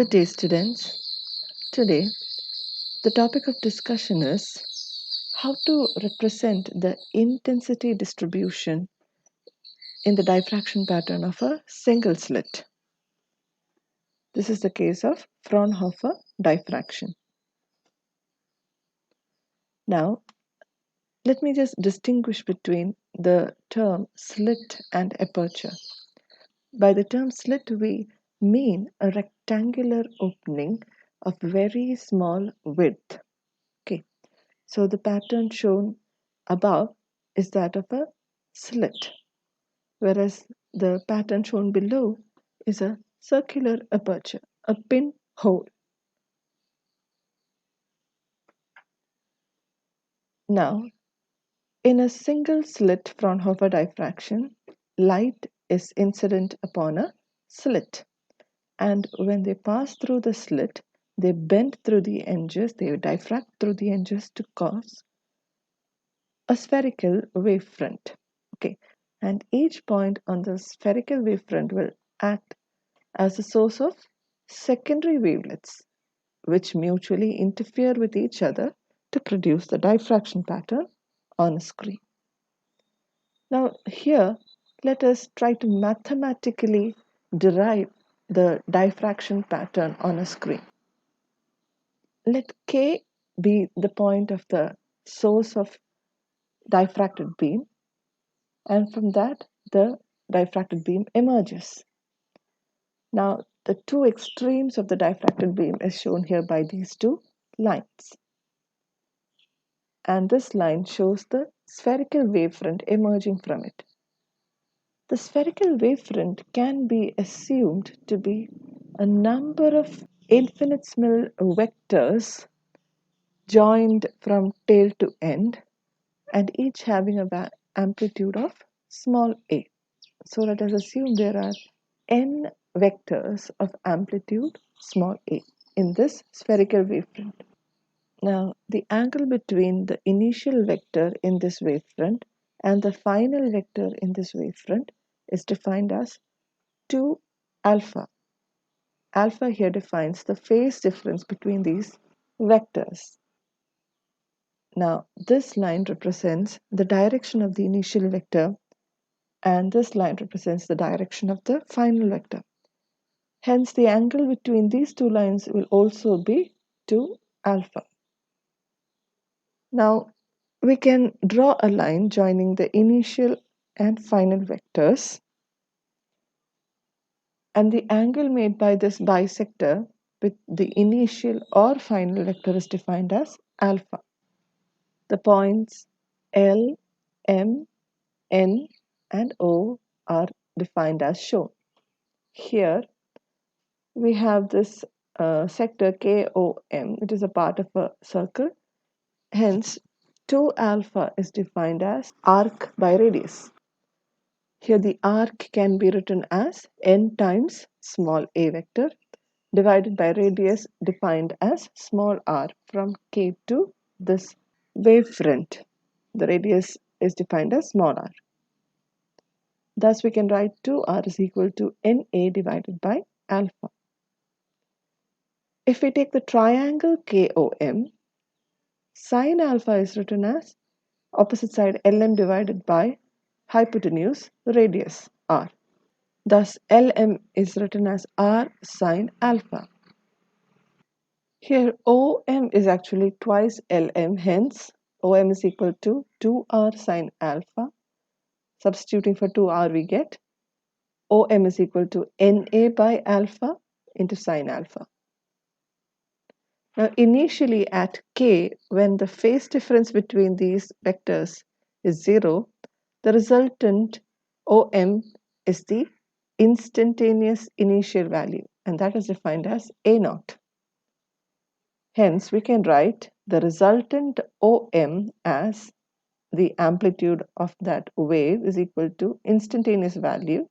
Good day, students. Today, the topic of discussion is how to represent the intensity distribution in the diffraction pattern of a single slit. This is the case of Fraunhofer diffraction. Now, let me just distinguish between the term slit and aperture. By the term slit, we mean a rectangular opening of very small width. Okay. So the pattern shown above is that of a slit, whereas the pattern shown below is a circular aperture, a pinhole. Now, in a single slit Fraunhofer diffraction, light is incident upon a slit, and when they pass through the slit, they bend through the edges, they diffract through the edges to cause a spherical wavefront. Okay, and each point on the spherical wavefront will act as a source of secondary wavelets, which mutually interfere with each other to produce the diffraction pattern on a screen. Now, here, let us try to mathematically derive the diffraction pattern on a screen. Let K be the point of the source of diffracted beam, and from that the diffracted beam emerges. Now the two extremes of the diffracted beam is shown here by these two lines, and this line shows the spherical wavefront emerging from it. The spherical wavefront can be assumed to be a number of infinitesimal vectors joined from tail to end, and each having an amplitude of small a. So let us assume there are n vectors of amplitude small a in this spherical wavefront. Now, the angle between the initial vector in this wavefront and the final vector in this wavefront is defined as 2 alpha. Alpha here defines the phase difference between these vectors. Now, this line represents the direction of the initial vector, and this line represents the direction of the final vector. Hence, the angle between these two lines will also be 2 alpha. Now, we can draw a line joining the initial and final vectors, and the angle made by this bisector with the initial or final vector is defined as alpha. The points L, M, N, and O are defined as shown. Here we have this sector KOM, it is a part of a circle. Hence, 2 alpha is defined as arc by radius. Here the arc can be written as n times small a vector divided by radius defined as small r from K to this wavefront. The radius is defined as small r. Thus, we can write 2r is equal to Na divided by alpha. If we take the triangle KOM, sin alpha is written as opposite side Lm divided by hypotenuse radius r. Thus, Lm is written as r sin alpha. Here, OM is actually twice Lm, hence OM is equal to 2r sin alpha. Substituting for 2r, we get OM is equal to Na by alpha into sin alpha. Now, initially at K, when the phase difference between these vectors is 0, the resultant OM is the instantaneous initial value, and that is defined as A0. Hence, we can write the resultant OM as the amplitude of that wave is equal to instantaneous value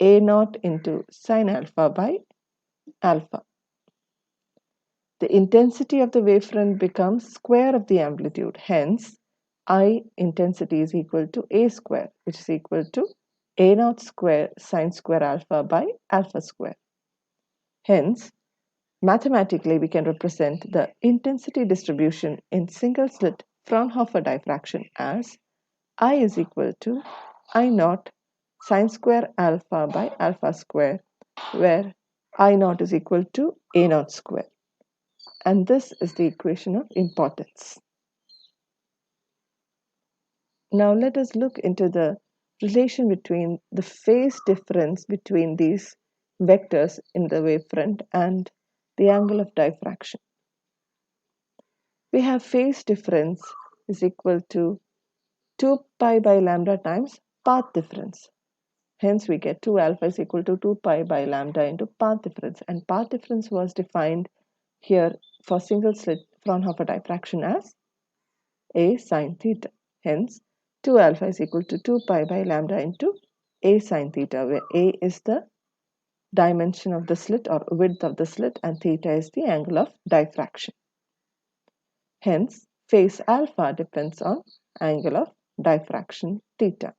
A0 into sin alpha by alpha. The intensity of the wavefront becomes square of the amplitude. Hence, I intensity is equal to A square, which is equal to A0 square sin square alpha by alpha square. Hence, Mathematically, we can represent the intensity distribution in single slit Fraunhofer diffraction as I is equal to I naught sine square alpha by alpha square, where I naught is equal to A naught square. And this is the equation of importance. Now let us look into the relation between the phase difference between these vectors in the wavefront and the angle of diffraction. We have phase difference is equal to 2 pi by lambda times path difference. Hence, we get 2 alpha is equal to 2 pi by lambda into path difference. And path difference was defined here for single slit Fraunhofer diffraction as A sine theta. Hence, 2 alpha is equal to 2 pi by lambda into A sine theta, where A is the dimension of the slit or width of the slit and theta is the angle of diffraction. Hence, phase alpha depends on angle of diffraction theta.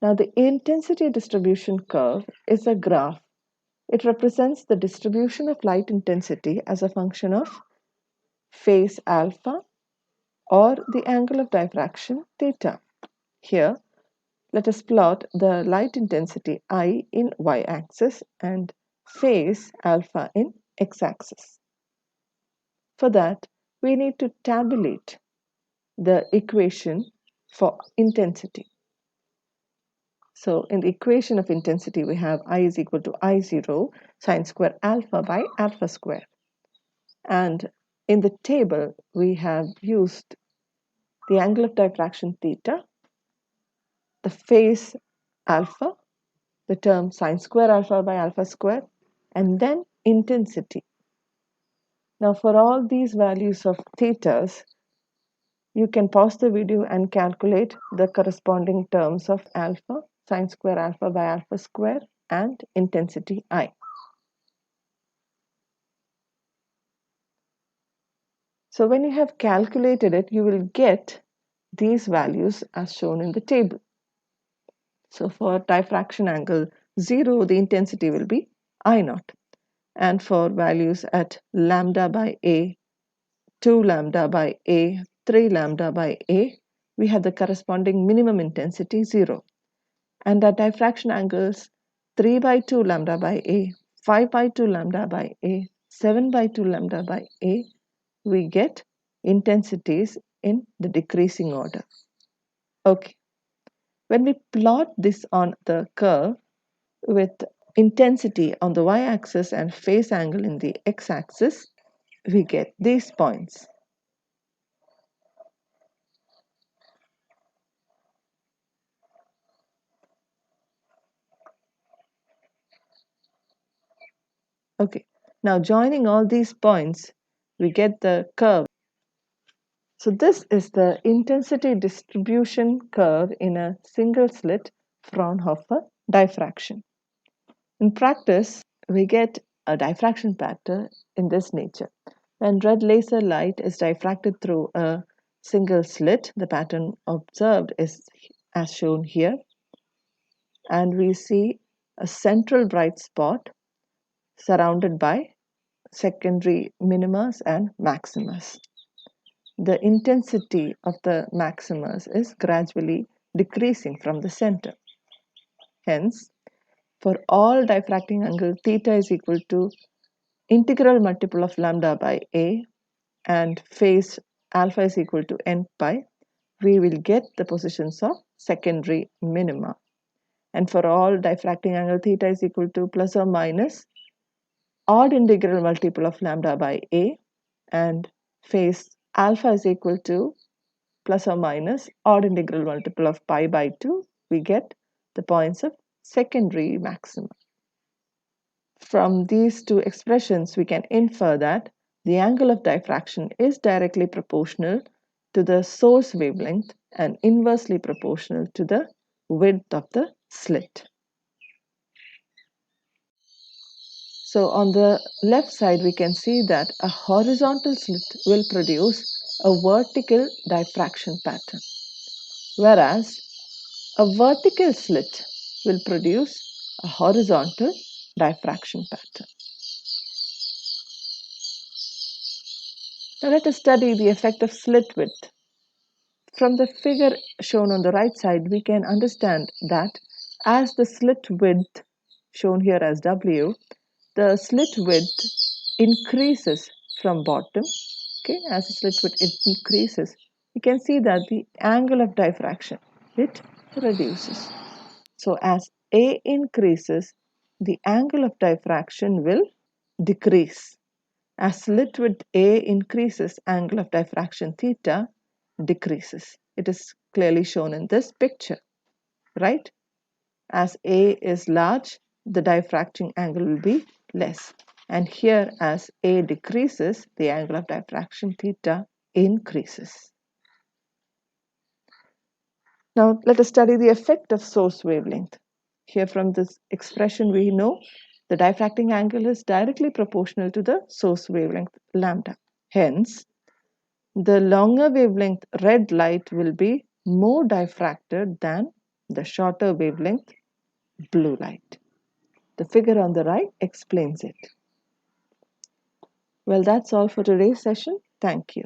Now, the intensity distribution curve is a graph. It represents the distribution of light intensity as a function of phase alpha or the angle of diffraction theta. Here, let us plot the light intensity I in y-axis and phase alpha in x-axis. For that, we need to tabulate the equation for intensity. So in the equation of intensity, we have I is equal to I0 sine square alpha by alpha square. And in the table, we have used the angle of diffraction theta, the phase alpha, the term sine square alpha by alpha square, and then intensity. Now for all these values of thetas, you can pause the video and calculate the corresponding terms of alpha, sine square alpha by alpha square, and intensity I. So when you have calculated it, you will get these values as shown in the table. So for diffraction angle 0, the intensity will be I naught. And for values at lambda by A, 2 lambda by A, 3 lambda by A, we have the corresponding minimum intensity 0. And at diffraction angles 3 by 2 lambda by A, 5 by 2 lambda by A, 7 by 2 lambda by A, we get intensities in the decreasing order. Okay. When we plot this on the curve with intensity on the y-axis and phase angle in the x-axis, we get these points. Okay, now joining all these points, we get the curve. So this is the intensity distribution curve in a single slit Fraunhofer diffraction. In practice, we get a diffraction pattern in this nature. When red laser light is diffracted through a single slit, the pattern observed is as shown here. And we see a central bright spot surrounded by secondary minimas and maximas. The intensity of the maximas is gradually decreasing from the center. Hence, for all diffracting angle, theta is equal to integral multiple of lambda by A and phase alpha is equal to n pi, we will get the positions of secondary minima. And for all diffracting angle, theta is equal to plus or minus odd integral multiple of lambda by A and phase alpha is equal to plus or minus odd integral multiple of pi by 2, we get the points of secondary maxima. From these two expressions, we can infer that the angle of diffraction is directly proportional to the source wavelength and inversely proportional to the width of the slit. So on the left side, we can see that a horizontal slit will produce a vertical diffraction pattern, whereas a vertical slit will produce a horizontal diffraction pattern. Now let us study the effect of slit width. From the figure shown on the right side, we can understand that as the slit width, shown here as W, the slit width increases from bottom. Okay, as the slit width increases, you can see that the angle of diffraction, it reduces. So as A increases, the angle of diffraction will decrease. As slit width A increases, angle of diffraction theta decreases. It is clearly shown in this picture, right? As A is large, the diffracting angle will be less. And here, as A decreases, the angle of diffraction theta increases. Now, let us study the effect of source wavelength. Here from this expression, we know the diffracting angle is directly proportional to the source wavelength lambda. Hence, the longer wavelength red light will be more diffracted than the shorter wavelength blue light. The figure on the right explains it. Well, that's all for today's session. Thank you.